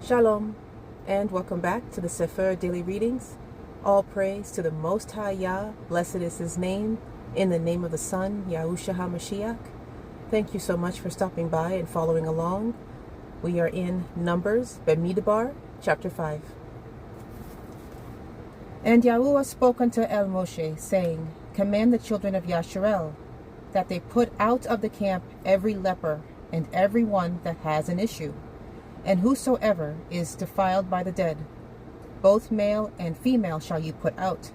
Shalom, and welcome back to the Cepher Daily Readings. All praise to the Most High Yah, blessed is His name, in the name of the Son, Yahushua HaMashiach. Thank you so much for stopping by and following along. We are in Numbers, Bemidbar, chapter 5. And Yahuwah spoke unto El Moshe, saying, Command the children of Yasharel, that they put out of the camp every leper, and every one that has an issue, and whosoever is defiled by the dead, both male and female shall you put out.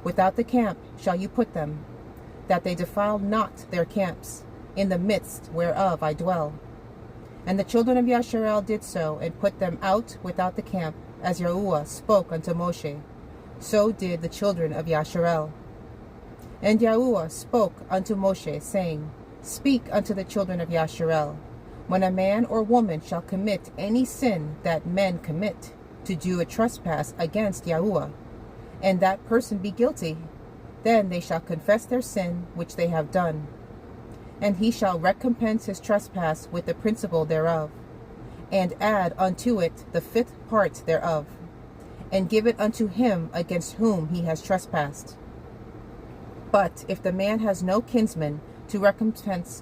Without the camp shall you put them, that they defile not their camps, in the midst whereof I dwell. And the children of Yasharel did so, and put them out without the camp, as Yahuwah spoke unto Moshe. So did the children of Yasharel. And Yahuwah spoke unto Moshe, saying, Speak unto the children of Yasharel, when a man or woman shall commit any sin that men commit, to do a trespass against Yahuwah, and that person be guilty, then they shall confess their sin which they have done. And he shall recompense his trespass with the principal thereof, and add unto it the 5th part thereof, and give it unto him against whom he has trespassed. But if the man has no kinsman to recompense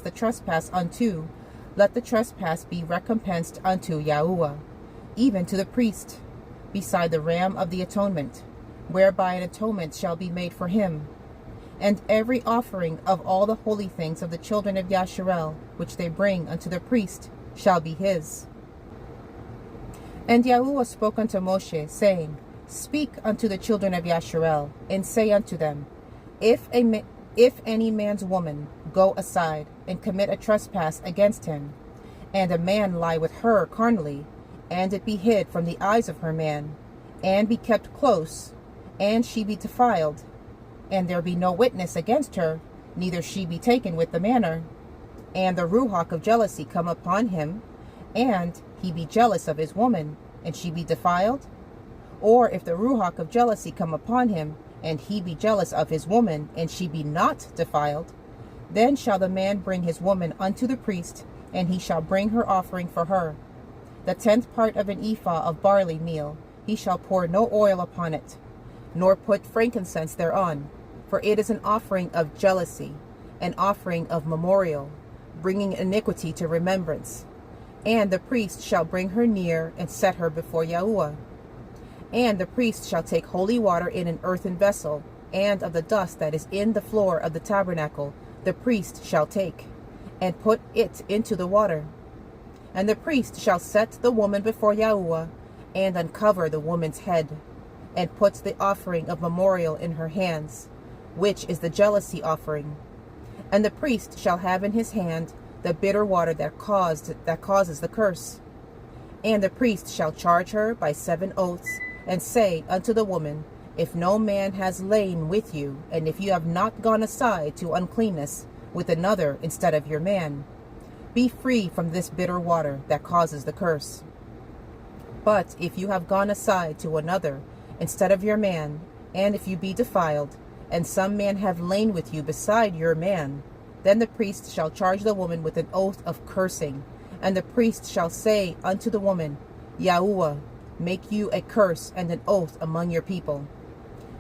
the trespass unto, let the trespass be recompensed unto Yahuwah, even to the priest, beside the ram of the atonement, whereby an atonement shall be made for him. And every offering of all the holy things of the children of Yasharel, which they bring unto the priest, shall be his. And Yahuwah spoke unto Moshe, saying, Speak unto the children of Yasharel, and say unto them, If any man's woman go aside and commit a trespass against him, and a man lie with her carnally, and it be hid from the eyes of her man, and be kept close, and she be defiled, and there be no witness against her, neither she be taken with the manner, and the ruach of jealousy come upon him, and he be jealous of his woman, and she be defiled, or if the ruach of jealousy come upon him, and he be jealous of his woman, and she be not defiled, then shall the man bring his woman unto the priest, and he shall bring her offering for her. The 10th part of an ephah of barley meal, he shall pour no oil upon it, nor put frankincense thereon, for it is an offering of jealousy, an offering of memorial, bringing iniquity to remembrance. And the priest shall bring her near, and set her before Yahuwah. And the priest shall take holy water in an earthen vessel, and of the dust that is in the floor of the tabernacle the priest shall take, and put it into the water. And the priest shall set the woman before Yahuwah, and uncover the woman's head, and put the offering of memorial in her hands, which is the jealousy offering. And the priest shall have in his hand the bitter water that causes the curse. And the priest shall charge her by 7 oaths, and say unto the woman, If no man has lain with you, and if you have not gone aside to uncleanness with another instead of your man, be free from this bitter water that causes the curse. But if you have gone aside to another instead of your man, and if you be defiled, and some man have lain with you beside your man, then the priest shall charge the woman with an oath of cursing, and the priest shall say unto the woman, Yahuwah, make you a curse and an oath among your people.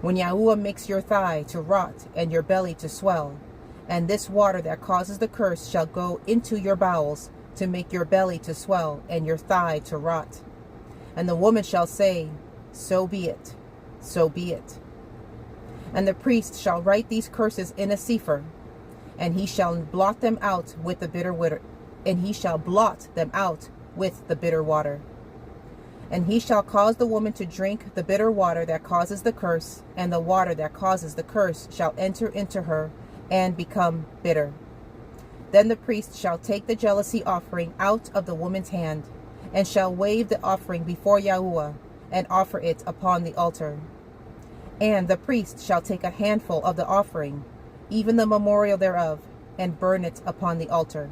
When Yahuwah makes your thigh to rot and your belly to swell, and this water that causes the curse shall go into your bowels to make your belly to swell and your thigh to rot. And the woman shall say, So be it, so be it. And the priest shall write these curses in a cepher, and he shall blot them out with the bitter water, and he shall blot them out with the bitter water. And he shall cause the woman to drink the bitter water that causes the curse, and the water that causes the curse shall enter into her and become bitter. Then the priest shall take the jealousy offering out of the woman's hand, and shall wave the offering before Yahuwah, and offer it upon the altar. And the priest shall take a handful of the offering, even the memorial thereof, and burn it upon the altar.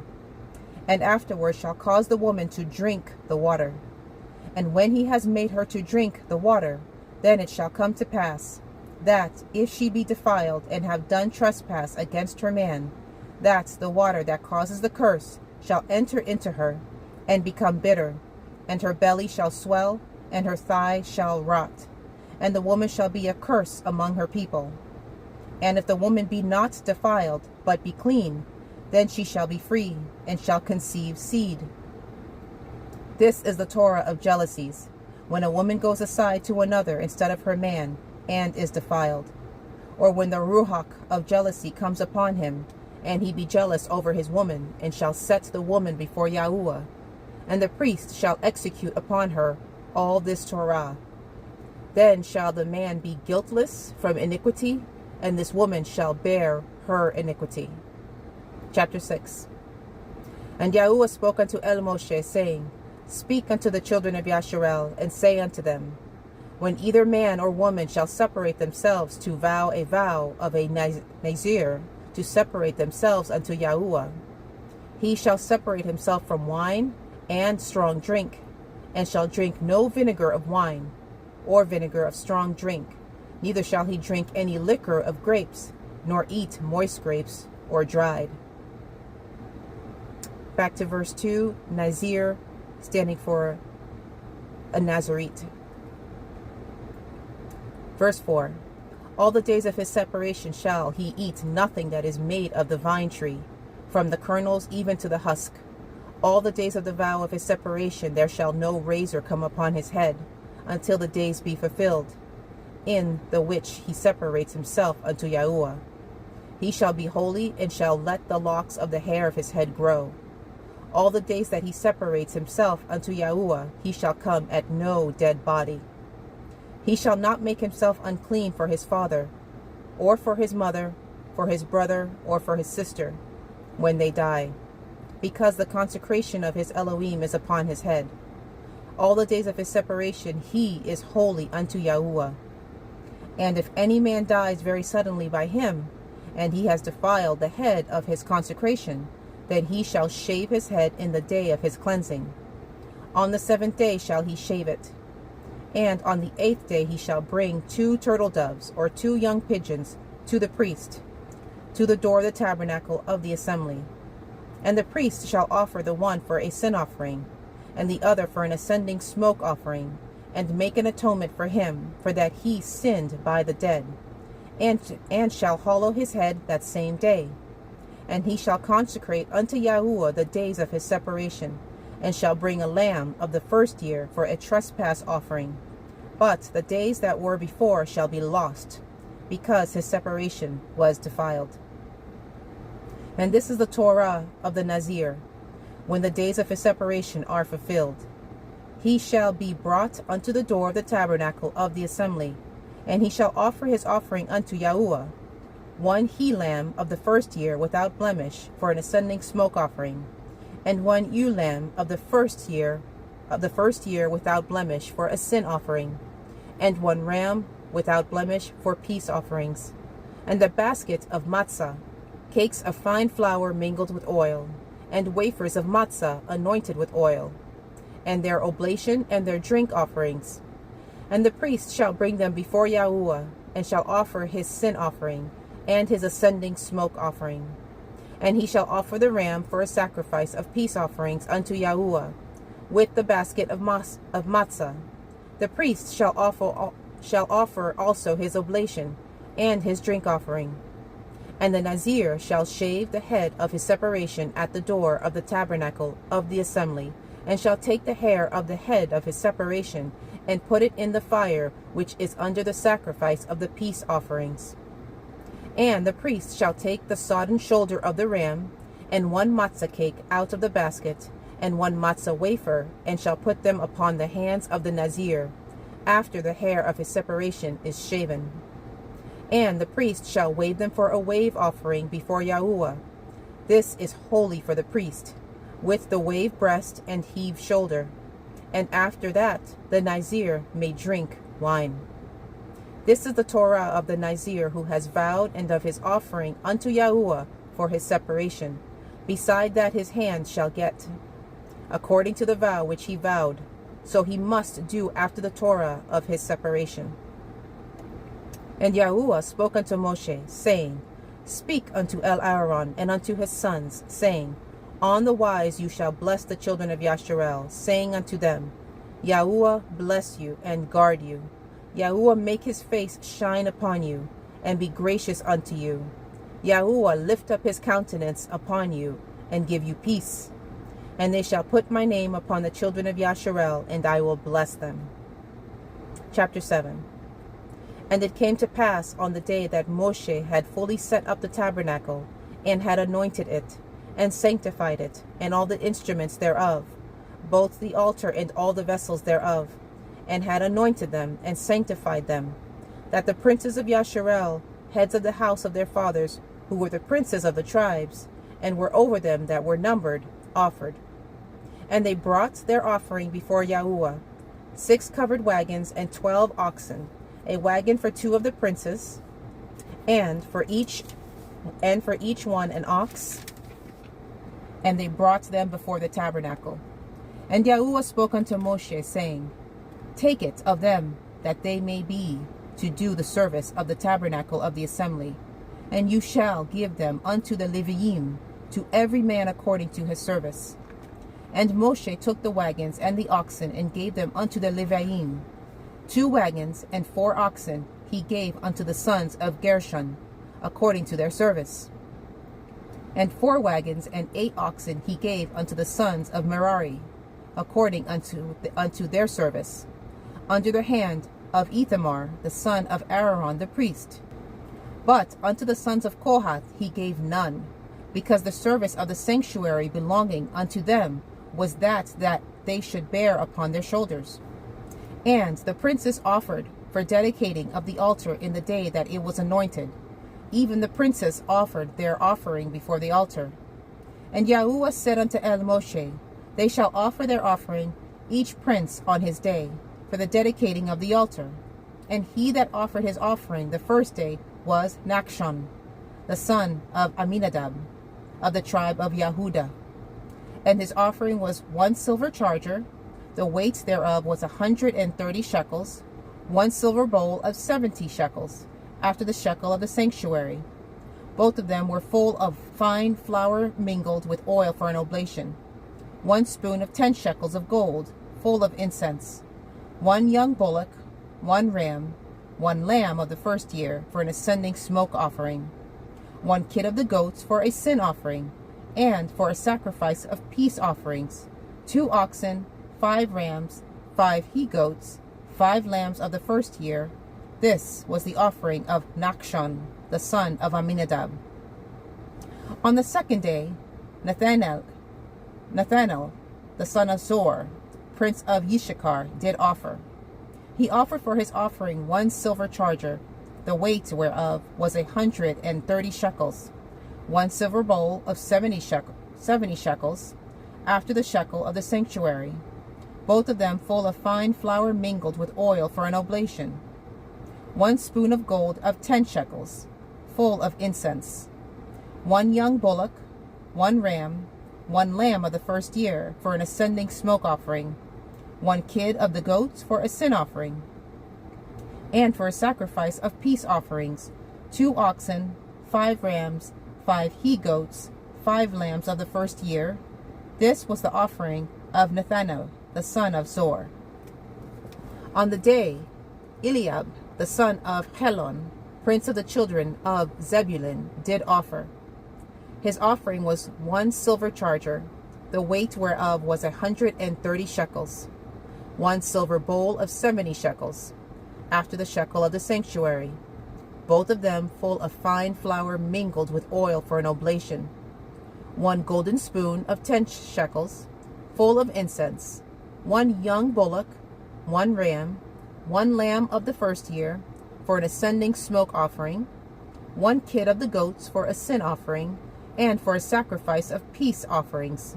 And afterward shall cause the woman to drink the water. And when he has made her to drink the water, then it shall come to pass, that if she be defiled and have done trespass against her man, that the water that causes the curse shall enter into her, and become bitter, and her belly shall swell, and her thigh shall rot, and the woman shall be a curse among her people. And if the woman be not defiled, but be clean, then she shall be free, and shall conceive seed. This is the Torah of jealousies, when a woman goes aside to another instead of her man, and is defiled. Or when the ruach of jealousy comes upon him, and he be jealous over his woman, and shall set the woman before Yahuwah, and the priest shall execute upon her all this Torah. Then shall the man be guiltless from iniquity, and this woman shall bear her iniquity. Chapter 6. And Yahuwah spoke unto Moshe, saying, Speak unto the children of Yasharel, and say unto them, When either man or woman shall separate themselves to vow a vow of a Nazir, to separate themselves unto Yahuwah, he shall separate himself from wine and strong drink, and shall drink no vinegar of wine, or vinegar of strong drink, neither shall he drink any liquor of grapes, nor eat moist grapes, or dried. Back to verse 2, Nazir, standing for a Nazarite. Verse 4, All the days of his separation shall he eat nothing that is made of the vine tree, from the kernels even to the husk. All the days of the vow of his separation there shall no razor come upon his head, until the days be fulfilled, in the which he separates himself unto Yahuwah. He shall be holy, and shall let the locks of the hair of his head grow. All the days that he separates himself unto Yahuwah, he shall come at no dead body. He shall not make himself unclean for his father, or for his mother, for his brother, or for his sister, when they die, because the consecration of his Elohim is upon his head. All the days of his separation he is holy unto Yahuwah. And if any man dies very suddenly by him, and he has defiled the head of his consecration, then he shall shave his head in the day of his cleansing. On the 7th day shall he shave it. And on the 8th day he shall bring 2 turtle doves, or 2 young pigeons, to the priest, to the door of the tabernacle of the assembly. And the priest shall offer the one for a sin offering, and the other for an ascending smoke offering, and make an atonement for him, for that he sinned by the dead, and shall hallow his head that same day. And he shall consecrate unto Yahuwah the days of his separation, and shall bring a lamb of the 1st year for a trespass offering. But the days that were before shall be lost, because his separation was defiled. And this is the Torah of the Nazir, when the days of his separation are fulfilled. He shall be brought unto the door of the tabernacle of the assembly, and he shall offer his offering unto Yahuwah, 1 he-lamb of the 1st year without blemish for an ascending smoke offering, and 1 ewe-lamb of the 1st year without blemish for a sin offering, and 1 ram without blemish for peace offerings, and a basket of matzah, cakes of fine flour mingled with oil, and wafers of matzah anointed with oil, and their oblation and their drink offerings. And the priest shall bring them before Yahuwah, and shall offer his sin offering, and his ascending smoke offering. And he shall offer the ram for a sacrifice of peace offerings unto Yahuwah, with the basket of matzah. The priest shall offer also his oblation, and his drink offering. And the Nazir shall shave the head of his separation at the door of the tabernacle of the assembly, and shall take the hair of the head of his separation, and put it in the fire which is under the sacrifice of the peace offerings. And the priest shall take the sodden shoulder of the ram, and 1 matzah cake out of the basket, and 1 matzah wafer, and shall put them upon the hands of the Nazir, after the hair of his separation is shaven. And the priest shall wave them for a wave offering before Yahuwah. This is holy for the priest, with the wave breast and heave shoulder. And after that the Nazir may drink wine. This is the Torah of the Nazir who has vowed, and of his offering unto Yahuwah for his separation. Beside that his hand shall get, according to the vow which he vowed, so he must do after the Torah of his separation. And Yahuwah spoke unto Moshe, saying, Speak unto Aaron and unto his sons, saying, On the wise you shall bless the children of Yasharel, saying unto them, Yahuwah bless you and guard you. Yahuwah make his face shine upon you and be gracious unto you. Yahuwah lift up his countenance upon you and give you peace. And they shall put my name upon the children of Yasharel, and I will bless them. Chapter 7. And it came to pass on the day that Moshe had fully set up the tabernacle, and had anointed it, and sanctified it, and all the instruments thereof, both the altar and all the vessels thereof, and had anointed them, and sanctified them, that the princes of Yasharel, heads of the house of their fathers, who were the princes of the tribes, and were over them that were numbered, offered. And they brought their offering before Yahuwah, 6 covered wagons and 12 oxen, a wagon for 2 of the princes, and for each one an ox. And they brought them before the tabernacle. And Yahuwah spoke unto Moshe, saying, Take it of them, that they may be to do the service of the tabernacle of the assembly, and you shall give them unto the Leviim, to every man according to his service. And Moshe took the wagons and the oxen, and gave them unto the Leviim. 2 wagons and 4 oxen he gave unto the sons of Gershon, according to their service. And 4 wagons and 8 oxen he gave unto the sons of Merari, according unto their service, under the hand of Ithamar, the son of Aaron the priest. But unto the sons of Kohath he gave none, because the service of the sanctuary belonging unto them was that they should bear upon their shoulders. And the princes offered for dedicating of the altar in the day that it was anointed. Even the princes offered their offering before the altar. And Yahuwah said unto Moshe, They shall offer their offering, each prince on his day, for the dedicating of the altar. And he that offered his offering the first day was Nachshon, the son of Aminadab, of the tribe of Yehudah. And his offering was 1 silver charger, the weight thereof was 130 shekels, 1 silver bowl of 70 shekels, after the shekel of the sanctuary. Both of them were full of fine flour mingled with oil for an oblation. 1 spoon of 10 shekels of gold, full of incense. 1 young bullock, 1 ram, 1 lamb of the first year for an ascending smoke offering. 1 kid of the goats for a sin offering, and for a sacrifice of peace offerings, 2 oxen, 5 rams, 5 he-goats, 5 lambs of the first year. This was the offering of Nachshon, the son of Aminadab. On the second day, Nathanael, the son of Zor, prince of Yishakar, did offer. He offered for his offering 1 silver charger, the weight whereof was 130 shekels, 1 silver bowl of 70 shekels, after the shekel of the sanctuary, both of them full of fine flour mingled with oil for an oblation. 1 spoon of gold of 10 shekels, full of incense. 1 young bullock, 1 ram, 1 lamb of the first year for an ascending smoke offering, 1 kid of the goats for a sin offering, and for a sacrifice of peace offerings, 2 oxen, 5 rams, 5 he-goats, 5 lambs of the first year. This was the offering of Nathanael, the son of Zor. On the day, Eliab, the son of Helon, prince of the children of Zebulun, did offer. His offering was 1 silver charger, the weight whereof was 130 shekels, 1 silver bowl of 70 shekels, after the shekel of the sanctuary, both of them full of fine flour mingled with oil for an oblation. 1 golden spoon of 10 shekels, full of incense. 1 young bullock, 1 ram, 1 lamb of the first year, for an ascending smoke offering. 1 kid of the goats for a sin offering, and for a sacrifice of peace offerings.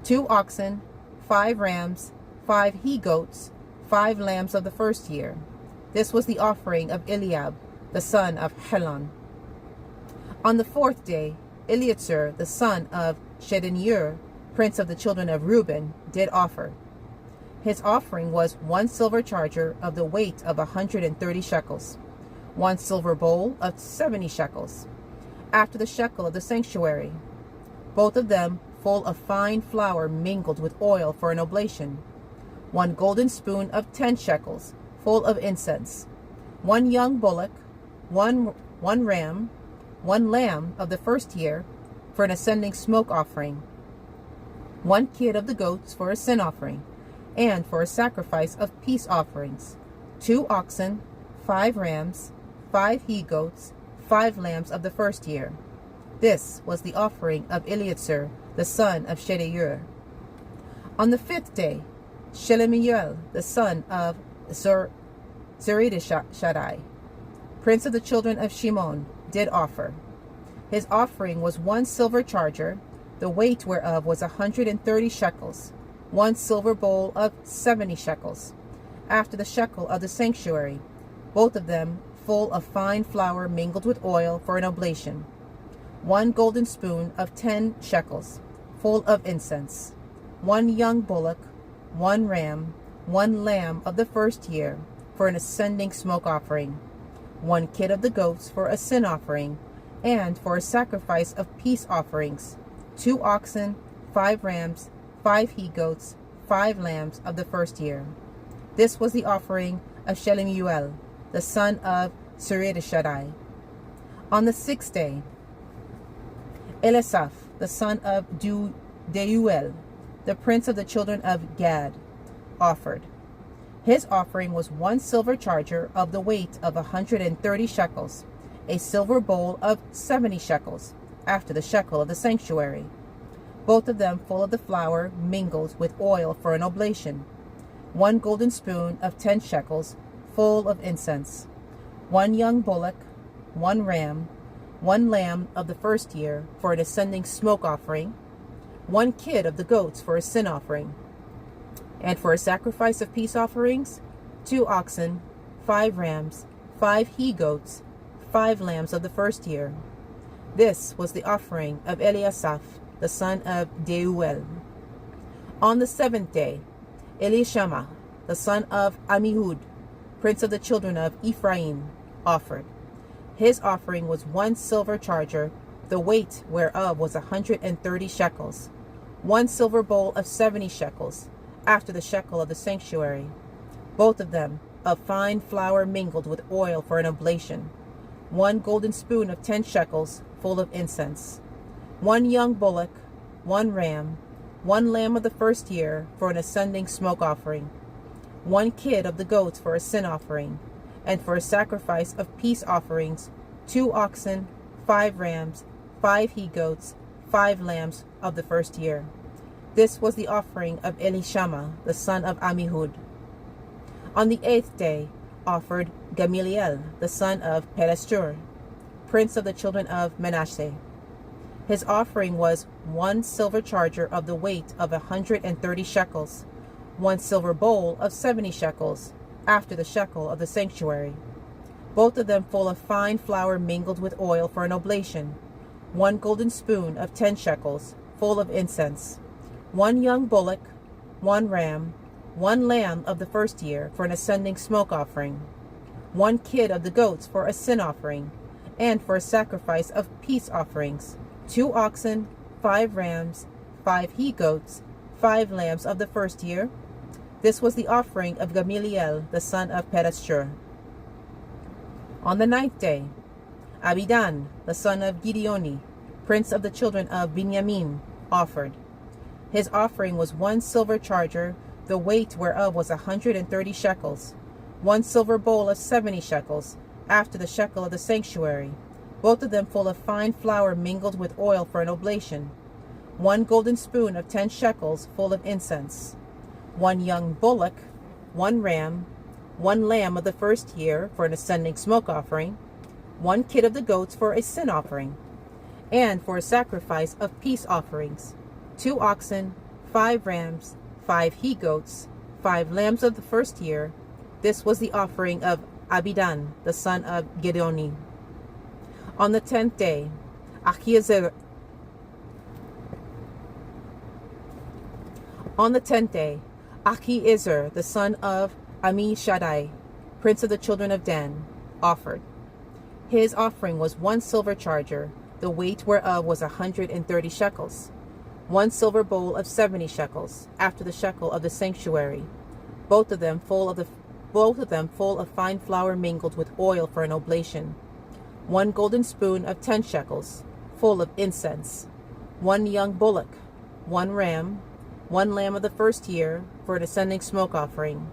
2 oxen, 5 rams, 5 he-goats, 5 lambs of the first year. This was the offering of Eliab, the son of Helon. On the 4th day, Eleazar, the son of Shedeniur, prince of the children of Reuben, did offer. His offering was 1 silver charger of the weight of 130 shekels, 1 silver bowl of 70 shekels, after the shekel of the sanctuary, both of them full of fine flour mingled with oil for an oblation. 1 golden spoon of 10 shekels, full of incense, 1 young bullock, one ram, 1 lamb of the first year, for an ascending smoke offering, 1 kid of the goats for a sin offering, and for a sacrifice of peace offerings, 2 oxen, 5 rams, 5 he-goats, 5 lambs of the first year. This was the offering of Eliezer, the son of Shedeur. On the 5th day, Shelemiel, the son of Zuridishadai, prince of the children of Shimon, did offer. His offering was 1 silver charger, the weight whereof was 130 shekels, 1 silver bowl of 70 shekels, after the shekel of the sanctuary, both of them full of fine flour mingled with oil for an oblation, 1 golden spoon of 10 shekels, full of incense, 1 young bullock, 1 ram, 1 lamb of the first year, for an ascending smoke offering, 1 kid of the goats for a sin offering, and for a sacrifice of peace offerings, 2 oxen, 5 rams, 5 he-goats, 5 lambs of the first year. This was the offering of Shelemiel, the son of Zuridishadai. On the 6th day, Elisaph, the son of Deuel, the prince of the children of Gad, offered. His offering was 1 silver charger of the weight of 130 shekels, a silver bowl of 70 shekels, after the shekel of the sanctuary, both of them full of the flour mingled with oil for an oblation, 1 golden spoon of 10 shekels, full of incense, 1 young bullock, 1 ram, 1 lamb of the first year for an ascending smoke offering, 1 kid of the goats for a sin offering, and for a sacrifice of peace offerings, 2 oxen, 5 rams, 5 he-goats, 5 lambs of the first year. This was the offering of Eliasaph, the son of Deuel. On the 7th day, Elishama, the son of Ammihud, prince of the children of Ephraim, offered. His offering was 1 silver charger, the weight whereof was 130 shekels, 1 silver bowl of 70 shekels, after the shekel of the sanctuary, both of them of fine flour mingled with oil for an oblation, 1 golden spoon of 10 shekels, full of incense, 1 young bullock, 1 ram, 1 lamb of the first year for an ascending smoke offering, 1 kid of the goats for a sin offering, and for a sacrifice of peace offerings, 2 oxen, 5 rams, 5 he-goats, 5 lambs of the first year. This was the offering of Elishama, the son of Ammihud. On the 8th day offered Gamaliel, the son of Pedastur, prince of the children of Manasseh. His offering was 1 silver charger of the weight of 130 shekels, 1 silver bowl of 70 shekels, after the shekel of the sanctuary, both of them full of fine flour mingled with oil for an oblation, 1 golden spoon of 10 shekels, full of incense, 1 young bullock, 1 ram, 1 lamb of the first year for an ascending smoke offering, 1 kid of the goats for a sin offering, and for a sacrifice of peace offerings, 2 oxen, 5 rams, 5 he-goats, 5 lambs of the first year. This was the offering of Gamaliel, the son of Pedastur. On the 9th day, Abidan, the son of Gideoni, prince of the children of Benjamin, offered. His offering was 1 silver charger, the weight whereof was 130 shekels, 1 silver bowl of 70 shekels, after the shekel of the sanctuary, both of them full of fine flour mingled with oil for an oblation, 1 golden spoon of 10 shekels, full of incense, 1 young bullock, 1 ram, 1 lamb of the first year for an ascending smoke offering, 1 kid of the goats for a sin offering, and for a sacrifice of peace offerings, 2 oxen, 5 rams, 5 he-goats, 5 lambs of the first year. This was the offering of Abidan, the son of Gideoni. On the 10th day, Achiezer, the son of Ammishaddai, prince of the children of Dan, offered. His offering was 1 silver charger, the weight whereof was 130 shekels, 1 silver bowl of 70 shekels, after the shekel of the sanctuary, both of them full of fine flour mingled with oil for an oblation. 1 golden spoon of 10 shekels, full of incense. 1 young bullock, 1 ram, 1 lamb of the first year for an ascending smoke offering,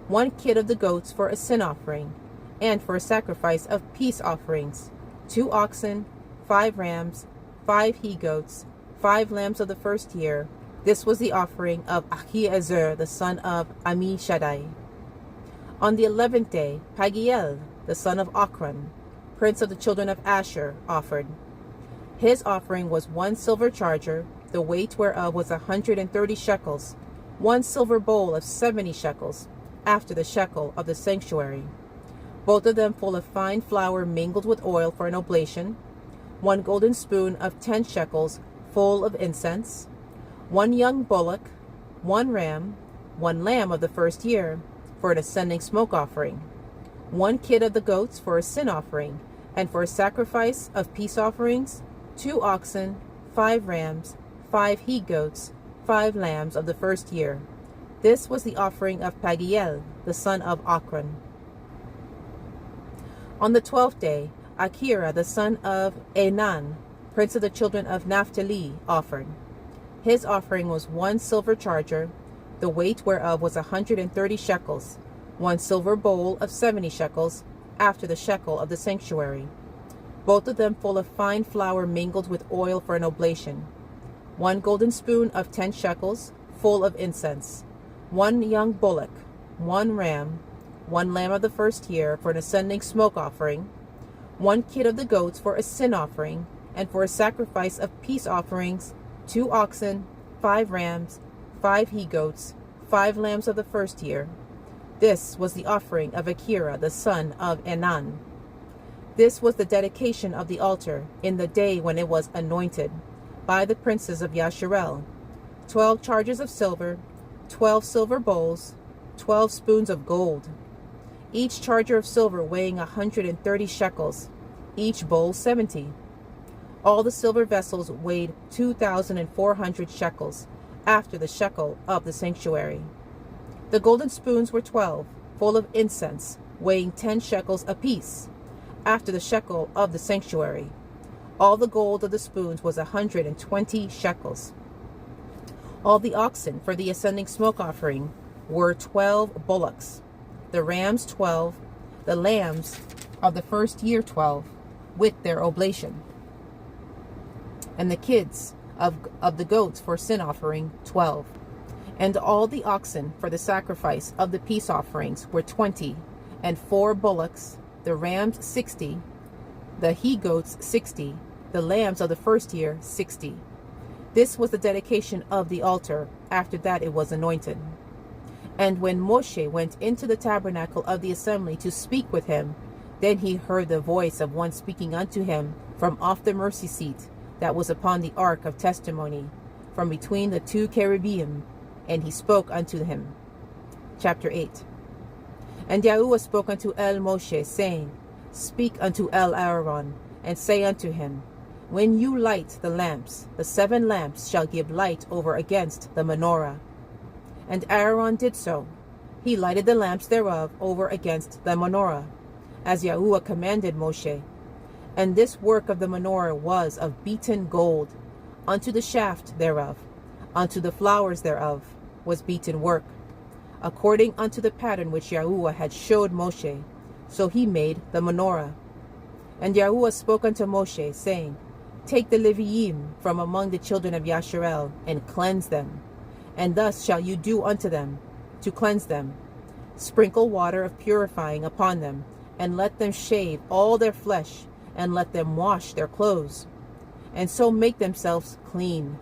1 kid of the goats for a sin offering, and for a sacrifice of peace offerings, 2 oxen, 5 rams, 5 he-goats, 5 lambs of the first year. This was the offering of Ahiezer, the son of Ammishaddai. On the 11th day, Pagiel, the son of Ochran, prince of the children of Asher, offered. His offering was 1 silver charger, the weight whereof was 130 shekels, 1 silver bowl of 70 shekels, after the shekel of the sanctuary, both of them full of fine flour mingled with oil for an oblation, 1 golden spoon of 10 shekels, full of incense, 1 young bullock, 1 ram, 1 lamb of the first year, for an ascending smoke offering, 1 kid of the goats for a sin offering, and for a sacrifice of peace offerings, 2 oxen, 5 rams, 5 he-goats, 5 lambs of the first year. This was the offering of Pagiel, the son of Ochran. On the 12th day, Akira, the son of Enan, prince of the children of Naphtali, offered. His offering was 1 silver charger, the weight whereof was 130 shekels, 1 silver bowl of 70 shekels, after the shekel of the sanctuary, both of them full of fine flour mingled with oil for an oblation, 1 golden spoon of 10 shekels, full of incense, 1 young bullock, 1 ram, 1 lamb of the first year for an ascending smoke offering, 1 kid of the goats for a sin offering, and for a sacrifice of peace offerings, 2 oxen, 5 rams, 5 he-goats, 5 lambs of the first year. This was the offering of Akira, the son of Enan. This was the dedication of the altar in the day when it was anointed by the princes of Yasharel. 12 chargers of silver, 12 silver bowls, 12 spoons of gold, each charger of silver weighing 130 shekels, each bowl 70. All the silver vessels weighed 2,400 shekels, after the shekel of the sanctuary. The golden spoons were 12, full of incense, weighing 10 shekels apiece, after the shekel of the sanctuary. All the gold of the spoons was 120 shekels. All the oxen for the ascending smoke offering were 12 bullocks, the rams 12, the lambs of the first year 12, with their oblation, and the kids of the goats for sin offering 12. And all the oxen for the sacrifice of the peace offerings were 20, and 4 bullocks, the rams 60, the he-goats 60, the lambs of the first year 60. This was the dedication of the altar. After that it was anointed. And when Moshe went into the tabernacle of the assembly to speak with him, then he heard the voice of one speaking unto him from off the mercy seat that was upon the ark of testimony, from between the 2 cherubim, and he spoke unto him. Chapter 8. And Yahuwah spoke unto El Moshe, saying, Speak unto El Aaron, and say unto him, When you light the lamps, the 7 lamps shall give light over against the menorah. And Aaron did so. He lighted the lamps thereof over against the menorah, as Yahuwah commanded Moshe. And this work of the menorah was of beaten gold. Unto the shaft thereof, unto the flowers thereof, was beaten work, according unto the pattern which Yahuwah had showed Moshe. So he made the menorah. And Yahuwah spoke unto Moshe, saying, Take the Leviim from among the children of Yasharel, and cleanse them. And thus shall you do unto them, to cleanse them. Sprinkle water of purifying upon them, and let them shave all their flesh, and let them wash their clothes, and so make themselves clean.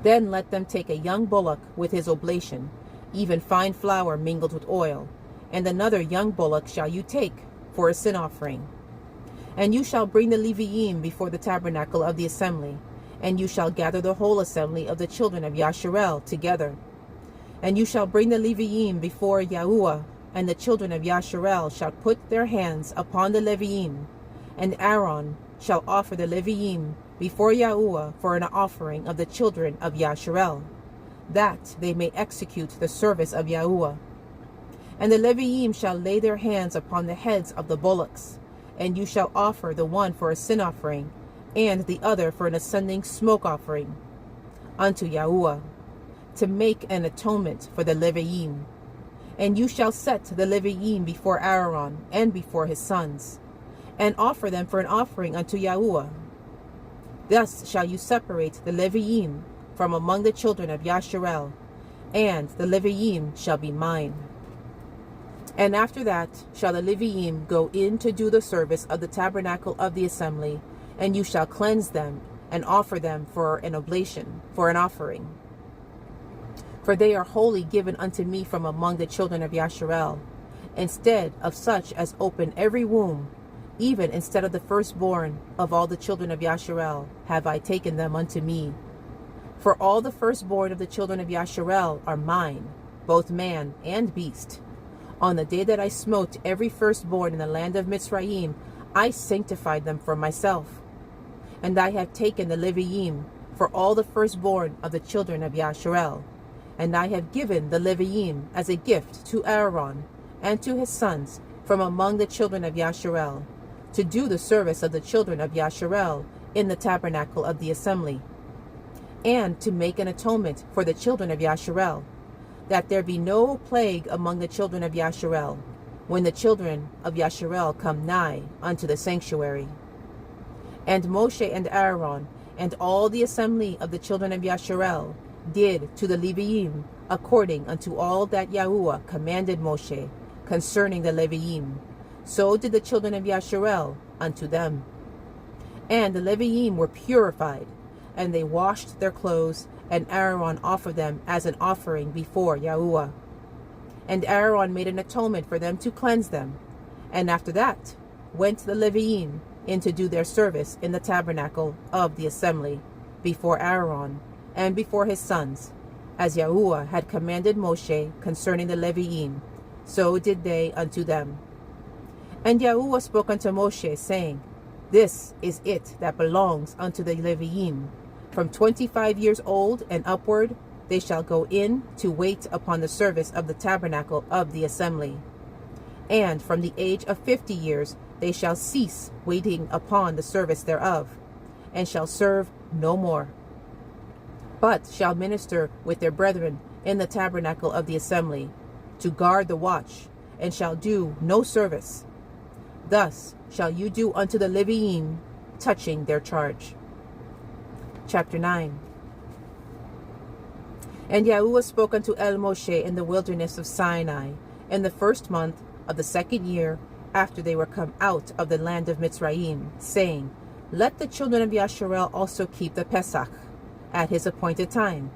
Then let them take a young bullock with his oblation, even fine flour mingled with oil, and another young bullock shall you take for a sin offering. And you shall bring the Leviim before the tabernacle of the assembly, and you shall gather the whole assembly of the children of Yasharel together. And you shall bring the Leviim before Yahuwah, and the children of Yasharel shall put their hands upon the Leviim, and Aaron shall offer the Leviim before Yahuwah for an offering of the children of Yasharel. that they may execute the service of Yahuwah. And the Leviim shall lay their hands upon the heads of the bullocks, and you shall offer the one for a sin offering, and the other for an ascending smoke offering unto Yahuwah, to make an atonement for the Leviim. And you shall set the Leviim before Aaron and before his sons, and offer them for an offering unto Yahuwah. Thus shall you separate the Leviim from among the children of Yasharel, and the Leviim shall be mine. And after that shall the Leviim go in to do the service of the tabernacle of the assembly, and you shall cleanse them, and offer them for an oblation, for an offering. For they are wholly given unto me from among the children of Yasharel, instead of such as open every womb, even instead of the firstborn of all the children of Yasharel, have I taken them unto me. For all the firstborn of the children of Yasharel are mine, both man and beast. On the day that I smote every firstborn in the land of Mitzrayim, I sanctified them for myself. And I have taken the Leviim for all the firstborn of the children of Yasharel, and I have given the Leviim as a gift to Aaron and to his sons from among the children of Yasharel, to do the service of the children of Yasharel in the tabernacle of the assembly, and to make an atonement for the children of Yasharel, that there be no plague among the children of Yasharel, when the children of Yasharel come nigh unto the sanctuary. And Moshe and Aaron and all the assembly of the children of Yasharel did to the Leviim according unto all that Yahuwah commanded Moshe concerning the Leviim. So did the children of Yasharel unto them. And the Leviim were purified, and they washed their clothes, and Aaron offered them as an offering before Yahuwah. And Aaron made an atonement for them to cleanse them. And after that went the Leviim in to do their service in the tabernacle of the assembly before Aaron and before his sons, as Yahuwah had commanded Moshe concerning the Leviim, so did they unto them. And Yahuwah spoke unto Moshe, saying, This is it that belongs unto the Leviim. From 25 years old and upward, they shall go in to wait upon the service of the tabernacle of the assembly. And from the age of 50 years, they shall cease waiting upon the service thereof, and shall serve no more, but shall minister with their brethren in the tabernacle of the assembly, to guard the watch, and shall do no service. Thus shall you do unto the Leviim touching their charge. Chapter 9. And Yahuwah spoke unto Moshe in the wilderness of Sinai, in the first month of the second year after they were come out of the land of Mitzrayim, saying, Let the children of Yasharel also keep the Pesach at his appointed time.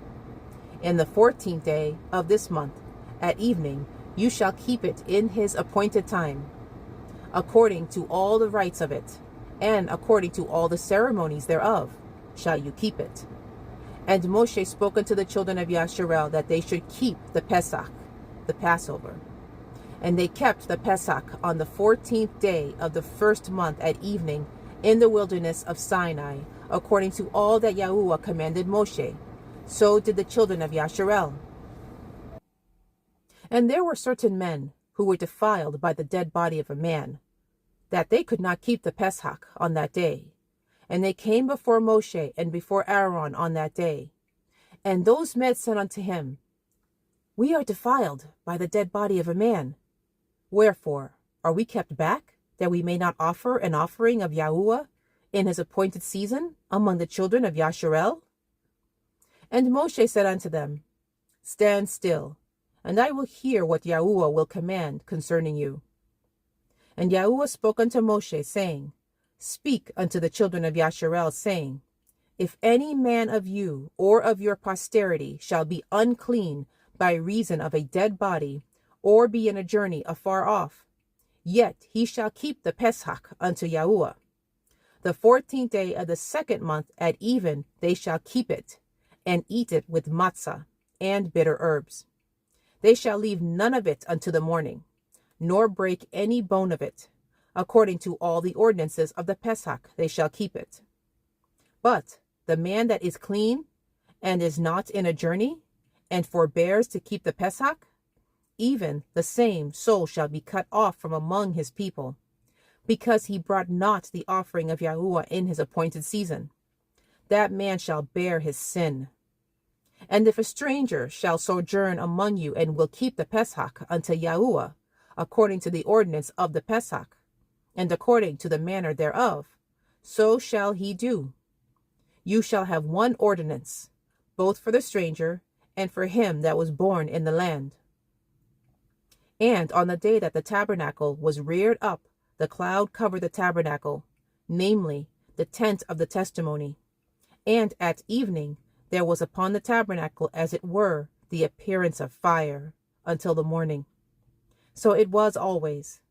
In the 14th day of this month, at evening, you shall keep it in his appointed time, according to all the rites of it, and according to all the ceremonies thereof, shall you keep it. And Moshe spoke unto the children of Yasharel that they should keep the Pesach, the Passover. And they kept the Pesach on the 14th day of the first month at evening in the wilderness of Sinai, according to all that Yahuwah commanded Moshe. So did the children of Yasharel. And there were certain men who were defiled by the dead body of a man, that they could not keep the Pesach on that day. And they came before Moshe and before Aaron on that day. And those men said unto him, We are defiled by the dead body of a man. Wherefore are we kept back, that we may not offer an offering of Yahuwah in his appointed season among the children of Yasharel? And Moshe said unto them, Stand still, and I will hear what Yahuwah will command concerning you. And Yahuwah spoke unto Moshe, saying, Speak unto the children of Yasharel, saying, If any man of you or of your posterity shall be unclean by reason of a dead body, or be in a journey afar off, yet he shall keep the Pesach unto Yahuwah. The 14th day of the second month at even they shall keep it, and eat it with matzah and bitter herbs. They shall leave none of it unto the morning, nor break any bone of it. According to all the ordinances of the Pesach they shall keep it. But the man that is clean, and is not in a journey, and forbears to keep the Pesach, even the same soul shall be cut off from among his people, because he brought not the offering of Yahuwah in his appointed season. That man shall bear his sin. And if a stranger shall sojourn among you and will keep the Pesach unto Yahuwah, according to the ordinance of the Pesach, and according to the manner thereof, so shall he do. You shall have one ordinance, both for the stranger and for him that was born in the land. And on the day that the tabernacle was reared up, the cloud covered the tabernacle, namely, the tent of the testimony. And at evening there was upon the tabernacle, as it were, the appearance of fire, until the morning. So it was always.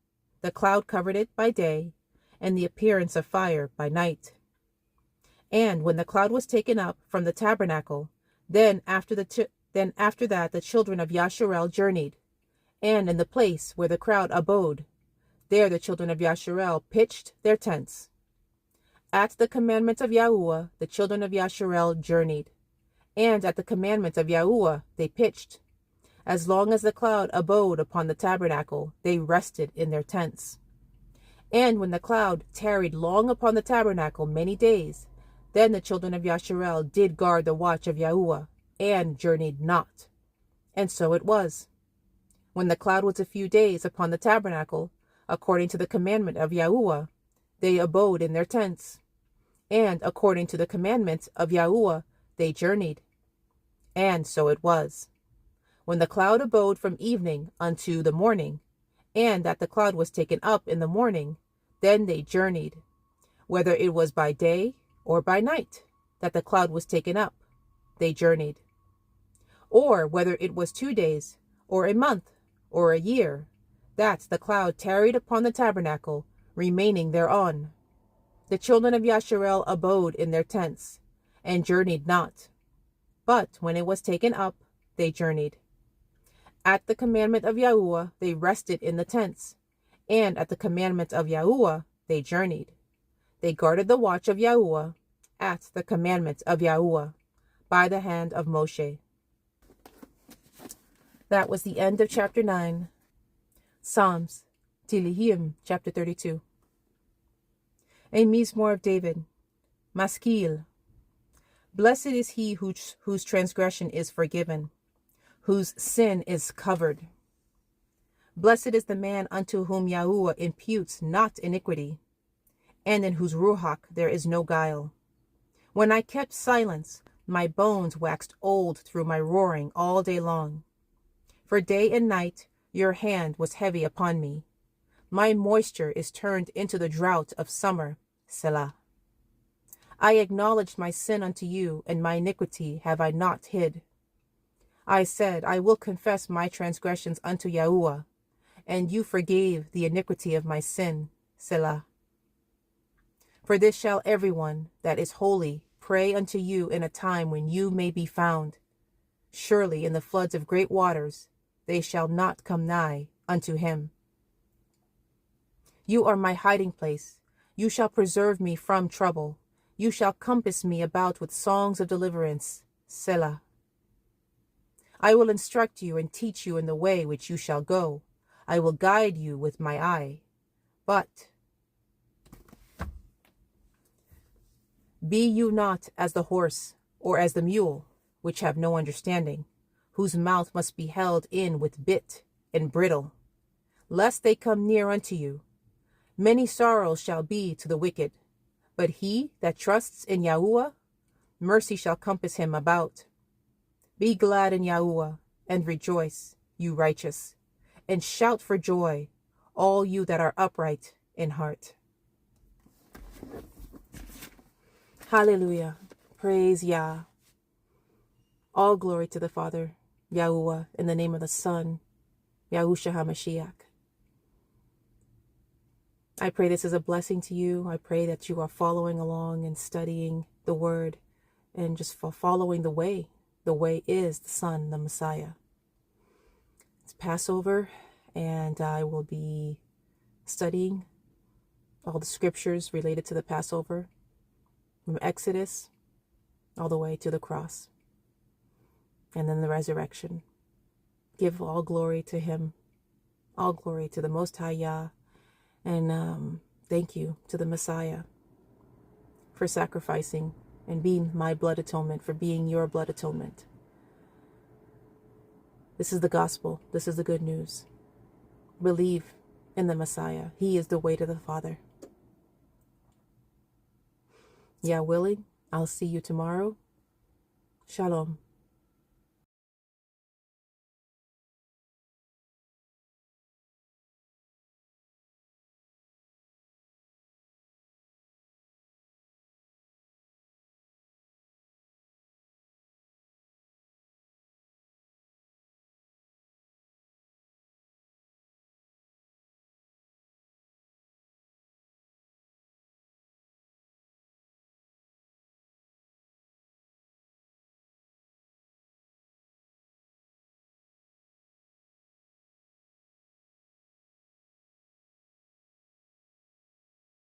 The cloud covered it by day, and the appearance of fire by night. And when the cloud was taken up from the tabernacle, then after that the children of Yasharel journeyed, and in the place where the crowd abode, there the children of Yasharel pitched their tents. At the commandment of Yahuwah the children of Yasharel journeyed, and at the commandment of Yahuwah they pitched. As long as the cloud abode upon the tabernacle, they rested in their tents. And when the cloud tarried long upon the tabernacle many days, then the children of Yasharel did guard the watch of Yahuwah, and journeyed not. And so it was. When the cloud was a few days upon the tabernacle, according to the commandment of Yahuwah, they abode in their tents. And according to the commandment of Yahuwah, they journeyed. And so it was. When the cloud abode from evening unto the morning, and that the cloud was taken up in the morning, then they journeyed, whether it was by day or by night that the cloud was taken up, they journeyed. Or whether it was 2 days, or a month, or a year, that the cloud tarried upon the tabernacle, remaining thereon. The children of Yasharel abode in their tents, and journeyed not. But when it was taken up, they journeyed. At the commandment of Yahuwah they rested in the tents, and at the commandment of Yahuwah they journeyed. They guarded the watch of Yahuwah at the commandment of Yahuwah by the hand of Moshe. That was the end of chapter 9. Psalms, Tehilliym, chapter 32. A Mizmor of David, Maskil. Blessed is he whose transgression is forgiven, whose sin is covered. Blessed is the man unto whom Yahuwah imputes not iniquity, and in whose ruach there is no guile. When I kept silence, my bones waxed old through my roaring all day long. For day and night your hand was heavy upon me. My moisture is turned into the drought of summer, Selah. I acknowledged my sin unto you, and my iniquity have I not hid. I said, I will confess my transgressions unto Yahuwah, and you forgave the iniquity of my sin, Selah. For this shall everyone that is holy pray unto you in a time when you may be found. Surely in the floods of great waters they shall not come nigh unto him. You are my hiding place. You shall preserve me from trouble. You shall compass me about with songs of deliverance, Selah. I will instruct you and teach you in the way which you shall go. I will guide you with my eye. But be you not as the horse or as the mule, which have no understanding, whose mouth must be held in with bit and bridle, lest they come near unto you. Many sorrows shall be to the wicked, but he that trusts in Yahuwah, mercy shall compass him about. Be glad in Yahuwah, and rejoice, you righteous, and shout for joy, all you that are upright in heart. Hallelujah. Praise Yah. All glory to the Father, Yahuwah, in the name of the Son, Yahushua HaMashiach. I pray this is a blessing to you. I pray that you are following along and studying the Word and just following the way. The way is the Son, the Messiah. It's Passover, and I will be studying all the scriptures related to the Passover, from Exodus all the way to the cross. and then the resurrection. Give all glory to him, all glory to the Most High Yah, and thank you to the Messiah for sacrificing and being my blood atonement, for being your blood atonement. This is the gospel. This is the good news. Believe in the Messiah. He is the way to the Father. Yah willing, I'll see you tomorrow. Shalom.